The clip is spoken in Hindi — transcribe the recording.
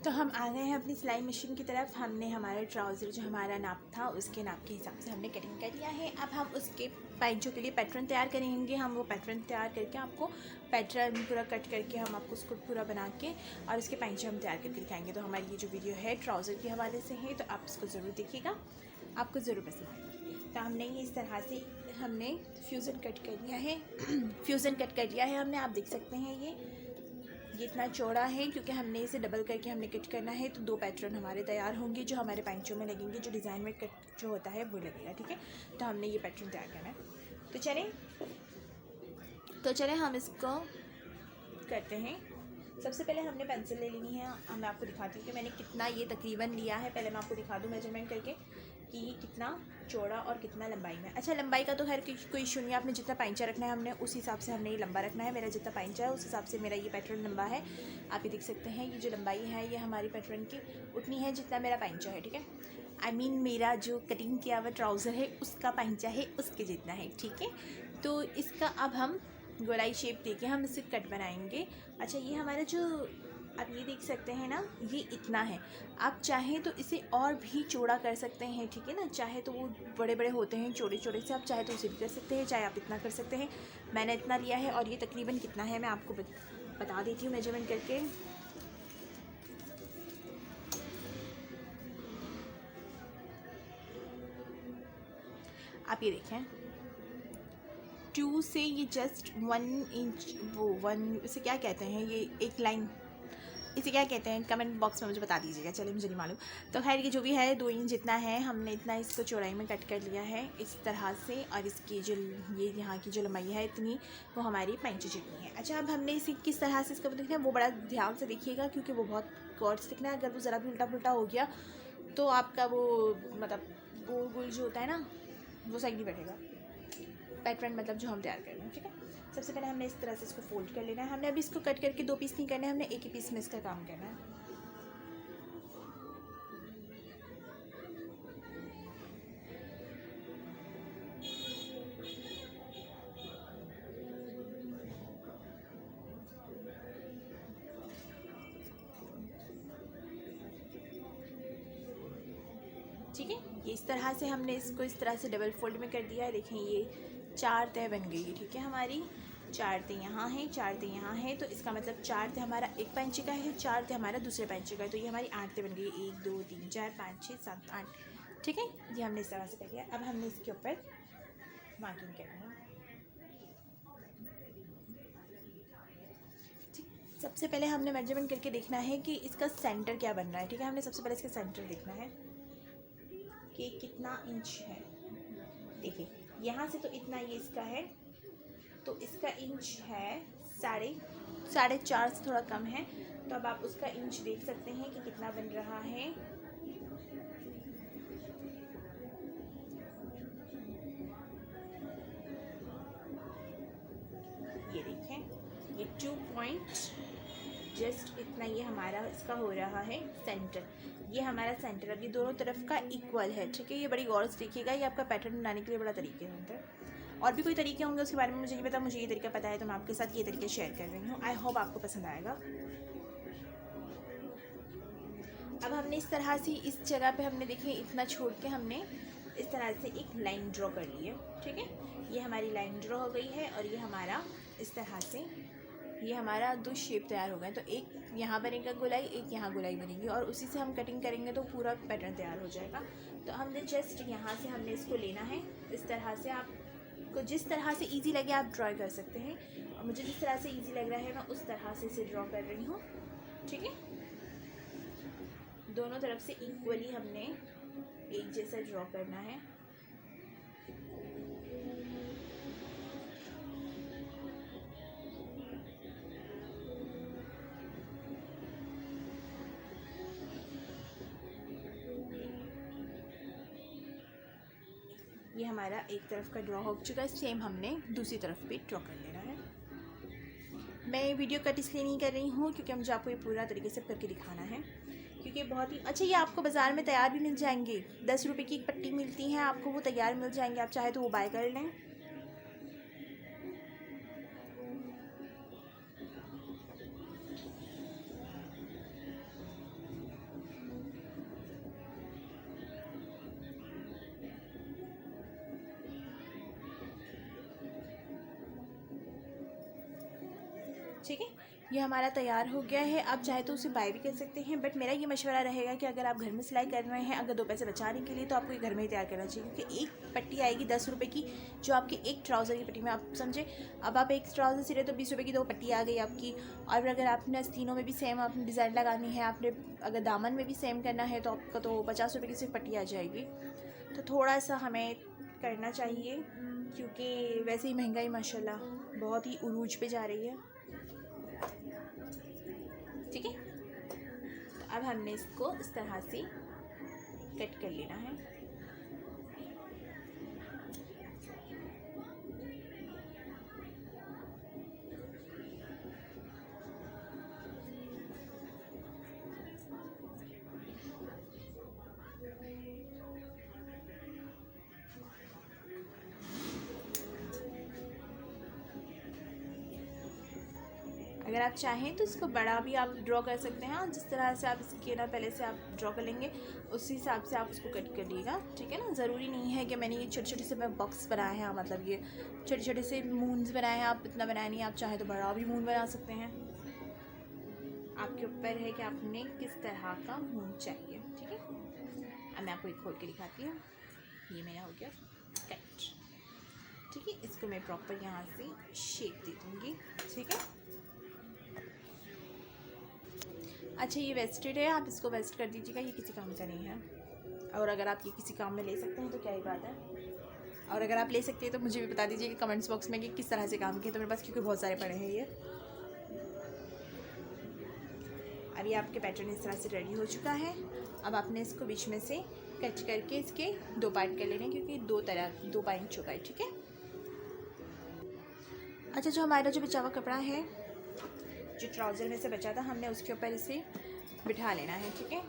तो हम आ गए हैं अपनी सिलाई मशीन की तरफ। हमने हमारा ट्राउज़र जो हमारा नाप था उसके नाप के हिसाब से हमने कटिंग कर लिया है। अब हम उसके पैंचों के लिए पैटर्न तैयार करेंगे। हम वो पैटर्न तैयार करके आपको पैटर्न पूरा कट करके हम आपको उसको पूरा बना के और उसके पैंचे हम तैयार करके दिखाएंगे। तो हमारी ये जो वीडियो है ट्राउज़र के हवाले से है, तो आप इसको ज़रूर देखिएगा, आपको ज़रूर पसंद आएगी। तो हमने ये इस तरह से हमने फ्यूज़न कट कर लिया है फ्यूज़न कट कर लिया है हमने, आप देख सकते हैं ये इतना चौड़ा है क्योंकि हमने इसे डबल करके हमने कट करना है। तो 2 पैटर्न हमारे तैयार होंगे जो हमारे पैंचों में लगेंगे, जो डिज़ाइन में कट जो होता है वो लगेगा, ठीक है। तो हमने ये पैटर्न तैयार करना है। तो चलें हम इसको करते हैं। सबसे पहले हमने पेंसिल ले लेनी है। मैं आपको दिखाती हूँ कि मैंने कितना ये तकरीबन लिया है। पहले मैं आपको दिखा दूँ मेजरमेंट करके कि ये कितना चौड़ा और कितना लंबाई में। अच्छा, लंबाई का तो खैर कोई इशू नहीं है, आपने जितना पैंचा रखना है हमने उस हिसाब से हमने ये लंबा रखना है। मेरा जितना पैंचा है उस हिसाब से मेरा ये पैटर्न लंबा है। आप ये देख सकते हैं ये जो लंबाई है ये हमारी पैटर्न की उतनी है जितना मेरा पैंचा है, ठीक है। आई मीन मेरा जो कटिंग किया हुआ ट्राउज़र है उसका पैंचा है उसके जितना है, ठीक है। तो इसका अब हम गोलाई शेप देके हम इससे कट बनाएंगे। अच्छा, ये हमारा जो आप ये देख सकते हैं ना, ये इतना है। आप चाहें तो इसे और भी चौड़ा कर सकते हैं, ठीक है ना। चाहे तो वो बड़े बड़े होते हैं चौड़े चौड़े से, आप चाहे तो उसे भी कर सकते हैं, चाहे आप इतना कर सकते हैं। मैंने इतना लिया है और ये तकरीबन कितना है मैं आपको बता देती हूँ मेजरमेंट करके। आप ये देखें 2 से ये जस्ट 1 इंच, वो 1 इसे क्या कहते हैं, ये एक लाइन इसे क्या कहते हैं कमेंट बॉक्स में मुझे बता दीजिएगा। चलिए, मुझे नहीं मालूम। तो खैर ये जो भी है 2 इंच जितना है, हमने इतना इसको चौड़ाई में कट कर लिया है इस तरह से। और इसकी जो ये यहाँ की जो लंबाई है इतनी, वो हमारी पैंच जितनी है। अच्छा, अब हमने इसे किस तरह से इसका देखना है वो बड़ा ध्यान से देखिएगा क्योंकि वो बहुत गौर से दिखना है। अगर वो ज़रा भी उल्टा पुल्टा हो गया तो आपका वो मतलब गोल गोल जो होता है ना वो सही नहीं बैठेगा पैटर्न, मतलब जो हम तैयार कर रहे हैं, ठीक है। सबसे पहले हमने इस तरह से इसको फोल्ड कर लेना है। हमने अभी इसको कट करके 2 पीस नहीं करना है, हमने एक ही पीस में इसका काम करना है। ठीक है, ये इस तरह से हमने इसको इस तरह से डबल फोल्ड में कर दिया है। देखें ये 4 तह बन गई है, ठीक है। हमारी 4 तह यहाँ है, 4 तह यहाँ है, तो इसका मतलब 4 तह हमारा एक पैंचे का है, 4 तह हमारा दूसरे पैंचे का है। तो ये हमारी 8 तह बन गई, 1 2 3 4 5 6 7 8, ठीक है। ये हमने इस तरह से कर लिया। अब हमने इसके ऊपर मार्किंग करनी है। सबसे पहले हमने मेजरमेंट करके देखना है कि इसका सेंटर क्या बन रहा है, ठीक है। हमने सबसे पहले इसका सेंटर देखना है कि कितना इंच है। देखिए यहाँ से तो इतना ये इसका है, तो इसका इंच है 4.5 से थोड़ा कम है। तो अब आप उसका इंच देख सकते हैं कि कितना बन रहा है। ये देखें ये 2 पॉइंट जस्ट इतना ये हमारा इसका हो रहा है सेंटर। ये हमारा सेंटर अब ये दोनों तरफ का इक्वल है, ठीक है। ये बड़ी गौर से देखिएगा, ये आपका पैटर्न बनाने के लिए बड़ा तरीके होता है। और भी कोई तरीके होंगे उसके बारे में मुझे नहीं पता, मुझे ये तरीका पता है तो मैं आपके साथ ये तरीके शेयर कर रही हूँ। आई होप आपको पसंद आएगा। अब हमने इस तरह से इस जगह पे हमने देखें इतना छोड़ के हमने इस तरह से एक लाइन ड्रॉ कर ली है, ठीक है। ये हमारी लाइन ड्रॉ हो गई है और ये हमारा इस तरह से ये हमारा 2 शेप तैयार हो गए। तो एक यहाँ बनेगा गोलाई, एक यहाँ गोलाई बनेगी और उसी से हम कटिंग करेंगे तो पूरा पैटर्न तैयार हो जाएगा। तो हमने जस्ट यहाँ से हमने इसको लेना है इस तरह से। आपको जिस तरह से इजी लगे आप ड्रॉ कर सकते हैं, और मुझे जिस तरह से इजी लग रहा है मैं उस तरह से इसे ड्रॉ कर रही हूँ, ठीक है। दोनों तरफ से इक्वली हमने एक जैसा ड्रॉ करना है। ये हमारा एक तरफ का ड्रॉ हो चुका है, सेम हमने दूसरी तरफ भी ड्रॉ कर लेना है। मैं वीडियो कट इसलिए नहीं कर रही हूँ क्योंकि मुझे आपको ये पूरा तरीके से करके दिखाना है, क्योंकि बहुत ही अच्छा ये आपको बाज़ार में तैयार भी मिल जाएंगे। 10 रुपये की एक पट्टी मिलती है, आपको वो तैयार मिल जाएंगे, आप चाहे तो वो बाय कर लें। ठीक है, ये हमारा तैयार हो गया है। आप चाहे तो उसे बाय भी कर सकते हैं, बट मेरा ये मशवरा रहेगा कि अगर आप घर में सिलाई कर रहे हैं, अगर 2 पैसे बचाने के लिए, तो आपको ये घर में ही तैयार करना चाहिए, क्योंकि एक पट्टी आएगी 10 रुपये की, जो आपकी एक ट्राउज़र की पट्टी में, आप समझे। अब आप एक ट्राउज़र सिले तो 20 रुपये की 2 पट्टी आ गई आपकी। और अगर आपने आस्तीनों में भी सेम आपने डिज़ाइन लगानी है, आपने अगर दामन में भी सेम करना है, तो आपका तो 50 रुपये की सिर्फ पट्टी आ जाएगी। तो थोड़ा सा हमें करना चाहिए, क्योंकि वैसे ही महंगाई माशाल्लाह बहुत ही उरूज पे जा रही है। ठीक है, तो अब हमने इसको इस तरह से कट कर लेना है। अगर आप चाहें तो इसको बड़ा भी आप ड्रॉ कर सकते हैं। जिस तरह से आप इसके ना पहले से आप ड्रॉ कर लेंगे, उसी हिसाब से आप उसको कट कर लीजिएगा। ठीक है ना, ज़रूरी नहीं है कि मैंने ये छोटे छोटे से बॉक्स बनाए हैं, मतलब ये छोटे छोटे से मून्स बनाए हैं, आप इतना बनाए नहीं, आप चाहे तो बड़ा भी मून बना सकते हैं। आपके ऊपर है कि आपने किस तरह का मून चाहिए। ठीक है, अब मैं आपको एक खोल के दिखाती हूँ। ये मेरा हो गया कट। ठीक है, इसको मैं प्रॉपर यहाँ से शेप दे दूँगी। ठीक है, अच्छा ये वेस्टेड है, आप इसको वेस्ट कर दीजिएगा, ये किसी काम का नहीं है। और अगर आप ये किसी काम में ले सकते हैं तो क्या ही बात है। और अगर आप ले सकते हैं तो मुझे भी बता दीजिए कमेंट्स बॉक्स में कि किस तरह से काम किए, तो मेरे पास क्योंकि बहुत सारे पड़े हैं ये। अब ये आपके पैटर्न इस तरह से रेडी हो चुका है। अब आपने इसको बीच में से कट करके इसके 2 पार्ट कर लेने, क्योंकि 2 पॉइंट चुका है। ठीक है, अच्छा जो हमारा जो बचा हुआ कपड़ा है, जो ट्राउज़र में से बचा था, हमने उसके ऊपर इसे बिठा लेना है। ठीक है,